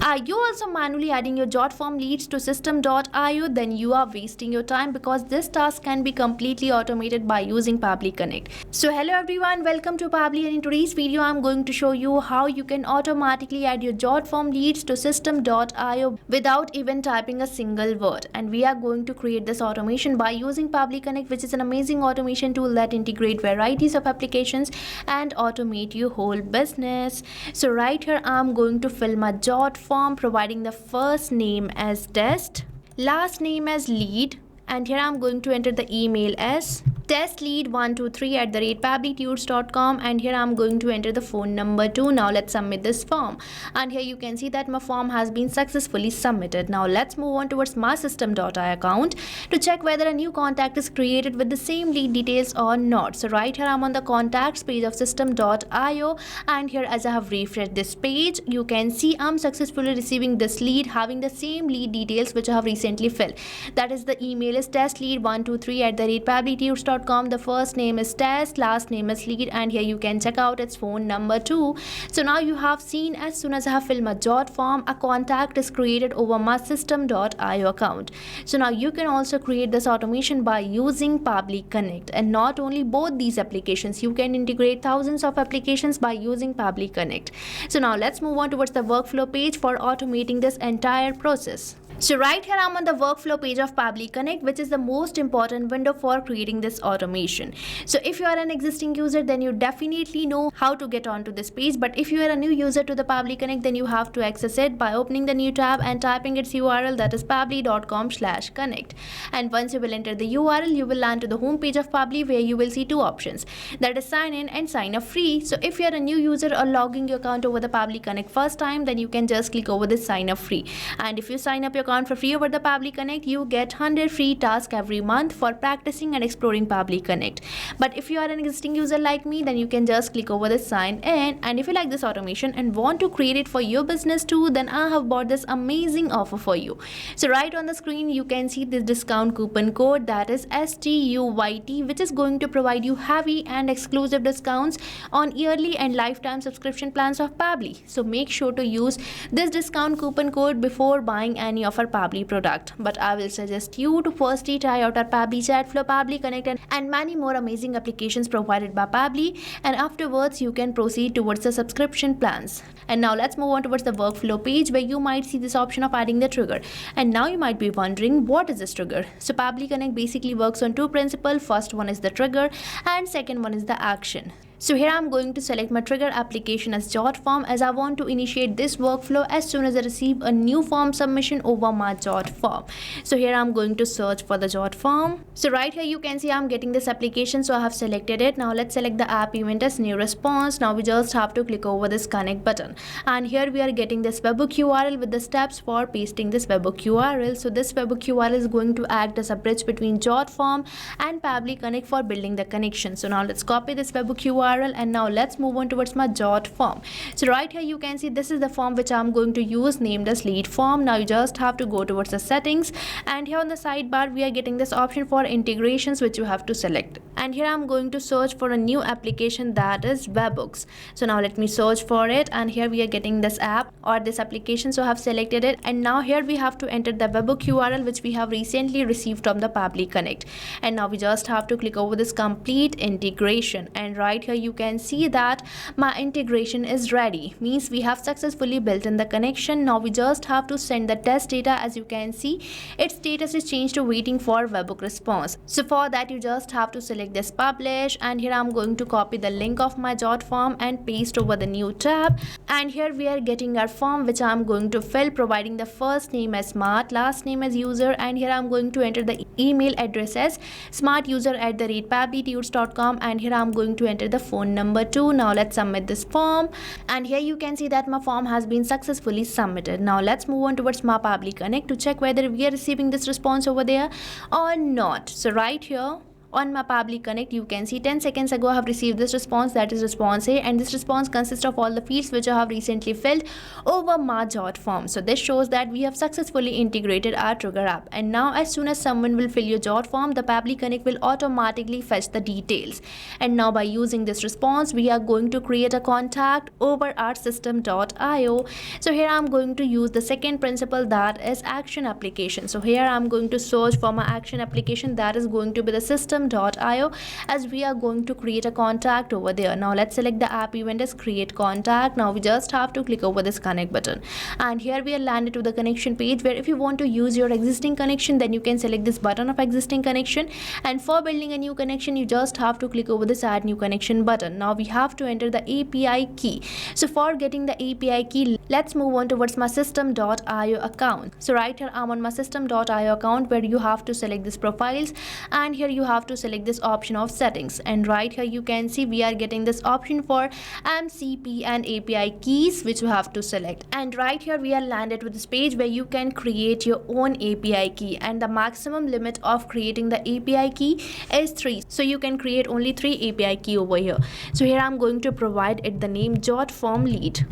Are you also manually adding your Jotform leads to system.io? Then you are wasting your time, because this task can be completely automated by using Pabbly Connect. So hello everyone, welcome to Pabbly, and in today's video I'm going to show you how you can automatically add your Jotform leads to system.io without even typing a single word. And we are going to create this automation by using Pabbly Connect, which is an amazing automation tool that integrates varieties of applications and automate your whole business. So right here I'm going to fill my Jotform, providing the first name as test, last name as lead, and here I'm going to enter the email as testlead123@pabblytunes.com, and here I'm going to enter the phone number too. Now let's submit this form, and here you can see that my form has been successfully submitted. Now let's move on towards my system.io account to check whether a new contact is created with the same lead details or not. So right here I'm on the contacts page of system.io, and here as I have refreshed this page, you can see I'm successfully receiving this lead having the same lead details which I have recently filled. That is, the email is testlead123@pabblytunes.com. The first name is test, last name is lead, and here you can check out its phone number too. So now you have seen, as soon as I have filled my Jotform, a contact is created over my system.io account. So now you can also create this automation by using Pabbly Connect, and not only both these applications, you can integrate thousands of applications by using Pabbly Connect. So now let's move on towards the workflow page for automating this entire process. So right here I'm on the workflow page of Pabbly Connect, which is the most important window for creating this automation. So if you are an existing user, then you definitely know how to get onto this page, but if you are a new user to the Pabbly Connect, then you have to access it by opening the new tab and typing its URL, that is pabbly.com/connect. And once you will enter the URL, you will land to the home page of Pabbly, where you will see two options, that is sign in and sign up free. So if you are a new user or logging your account over the Pabbly Connect first time, then you can just click over this sign up free. And if you sign up your account for free over the Pabbly Connect, you get 100 free tasks every month for practicing and exploring Pabbly Connect. But if you are an existing user like me, then you can just click over the sign in. And if you like this automation and want to create it for your business too, then I have bought this amazing offer for you. So right on the screen you can see this discount coupon code, that is STUYT, which is going to provide you heavy and exclusive discounts on yearly and lifetime subscription plans of Pabbly. So make sure to use this discount coupon code before buying any of our Pabbly product. But I will suggest you to firstly try out our Pabbly Chatflow, Pabbly Connect, and many more amazing applications provided by Pabbly, and afterwards you can proceed towards the subscription plans. And now let's move on towards the workflow page, where you might see this option of adding the trigger. And now you might be wondering, what is this trigger? So Pabbly Connect basically works on two principles. First one is the trigger, and second one is the action. So here I'm going to select my trigger application as Jotform, as I want to initiate this workflow as soon as I receive a new form submission over my Jotform. So here I'm going to search for the Jotform. So right here you can see I'm getting this application, so I have selected it. Now let's select the app event as new response. Now we just have to click over this connect button, and here we are getting this webhook URL with the steps for pasting this webhook URL. So this webhook URL is going to act as a bridge between Jotform and Pabbly Connect for building the connection. So now let's copy this webhook URL, and now let's move on towards my Jotform. So right here you can see this is the form which I'm going to use, named as lead form. Now you just have to go towards the settings, and here on the sidebar we are getting this option for integrations, which you have to select. And here I'm going to search for a new application, that is webhooks. So now let me search for it, and here we are getting this app or this application, so I have selected it. And now here we have to enter the webhook URL which we have recently received from the Pabbly Connect. And now we just have to click over this complete integration, and right here you can see that my integration is ready, means we have successfully built in the connection. Now we just have to send the test data. As you can see, its status is changed to waiting for webhook response. So for that you just have to select this publish, and here I'm going to copy the link of my Jotform and paste over the new tab. And here we are getting our form which I'm going to fill, providing the first name as smart, last name as user, and here I'm going to enter the email address as smartuser@pabblytunes.com, and here I'm going to enter the phone number too. Now let's submit this form, and here you can see that my form has been successfully submitted. Now let's move on towards my Pabbly Connect to check whether we are receiving this response over there or not. So right here on my Pabbly Connect, you can see 10 seconds ago I have received this response, that is response A, and this response consists of all the fields which I have recently filled over my Jotform. So this shows that we have successfully integrated our trigger app, and now as soon as someone will fill your Jotform, the Pabbly Connect will automatically fetch the details. And now by using this response, we are going to create a contact over our system.io. So here I'm going to use the second principle, that is action application. So here I'm going to search for my action application, that is going to be the system.io, as we are going to create a contact over there. Now let's select the app event as create contact. Now we just have to click over this connect button, and here we are landed to the connection page, where if you want to use your existing connection, then you can select this button of existing connection, and for building a new connection, you just have to click over this add new connection button. Now we have to enter the API key. So for getting the API key, let's move on towards my system.io account. So right here I'm on my system.io account, where you have to select this profiles, and here you have to select this option of settings, and right here you can see we are getting this option for MCP and API keys, which you have to select. And right here we are landed with this page where you can create your own API key, and the maximum limit of creating the API key is 3. So you can create only 3 API key over here. So here I'm going to provide it the name Jotform lead,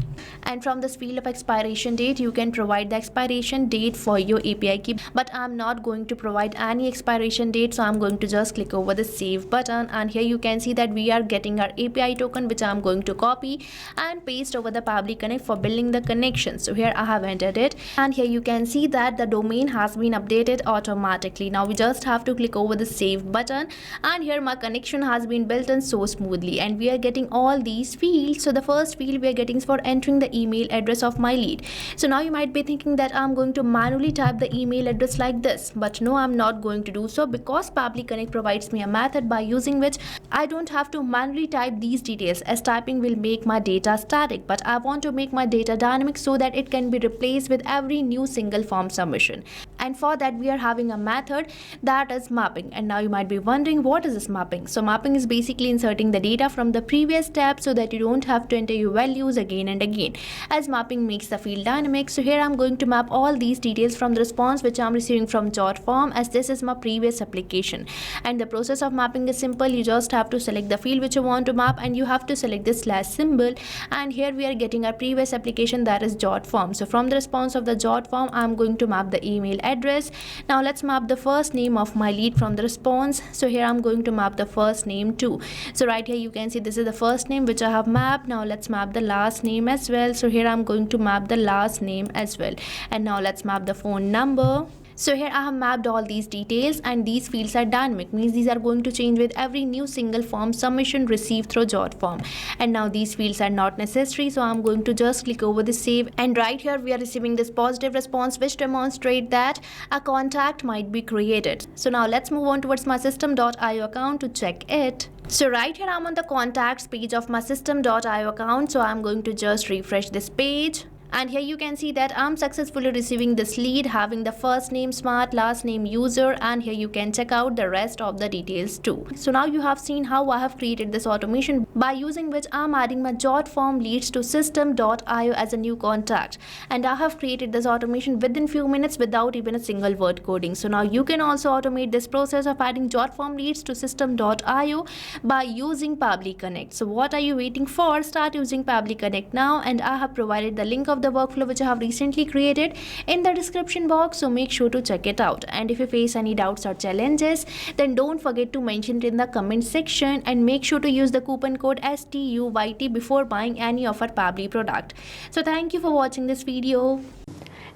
and from this field of expiration date, you can provide the expiration date for your API key, but I'm not going to provide any expiration date, so I'm going to just click over the save button, and here you can see that we are getting our API token, which I'm going to copy and paste over the Pabbly Connect for building the connection. So here I have entered it, and here you can see that the domain has been updated automatically. Now we just have to click over the save button, and here my connection has been built in so smoothly, and we are getting all these fields. So the first field we are getting is for entering the email address of my lead. So now you might be thinking that I'm going to manually type the email address like this, but no, I'm not going to do so, because Pabbly Connect provides me a method by using which I don't have to manually type these details, as typing will make my data static, but I want to make my data dynamic so that it can be replaced with every new single form submission. And for that we are having a method, that is mapping. And now you might be wondering, what is this mapping? So mapping is basically inserting the data from the previous step so that you don't have to enter your values again and again, as mapping makes the field dynamic. So here I'm going to map all these details from the response which I'm receiving from Jotform, as this is my previous application. And the process of mapping is simple. You just have to select the field which you want to map, and you have to select this slash symbol, and here we are getting our previous application, that is Jotform. So from the response of the Jotform, I'm going to map the email address. Now let's map the first name of my lead from the response. So here I'm going to map the first name too. So right here you can see this is the first name which I have mapped. Now let's map the last name as well. So here I'm going to map the last name as well, and now let's map the phone number. So here I have mapped all these details, and these fields are dynamic, means these are going to change with every new single form submission received through Jotform. And now these fields are not necessary, so I'm going to just click over the save, and right here we are receiving this positive response which demonstrates that a contact might be created. So now let's move on towards my system.io account to check it. So right here I'm on the contacts page of my system.io account, so I'm going to just refresh this page. And here you can see that I'm successfully receiving this lead having the first name Smart, last name User, and here you can check out the rest of the details too. So now you have seen how I have created this automation by using which I'm adding my Jotform leads to system.io as a new contact, and I have created this automation within few minutes without even a single word coding. So now you can also automate this process of adding Jotform leads to system.io by using Pabbly Connect. So what are you waiting for? Start using Pabbly Connect now, and I have provided the link of the workflow which I have recently created in the description box, so make sure to check it out. And if you face any doubts or challenges, then don't forget to mention it in the comment section, and make sure to use the coupon code STUYT before buying any of our Pabbly product. So thank you for watching this video.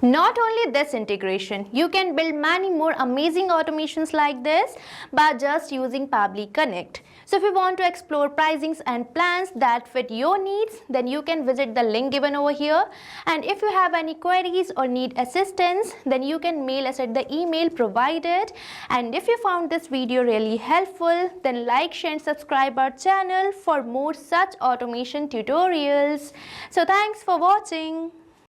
Not only this integration, you can build many more amazing automations like this by just using Pabbly Connect. So if you want to explore pricings and plans that fit your needs, then you can visit the link given over here. And if you have any queries or need assistance, then you can mail us at the email provided. And if you found this video really helpful, then like, share and subscribe our channel for more such automation tutorials. So thanks for watching.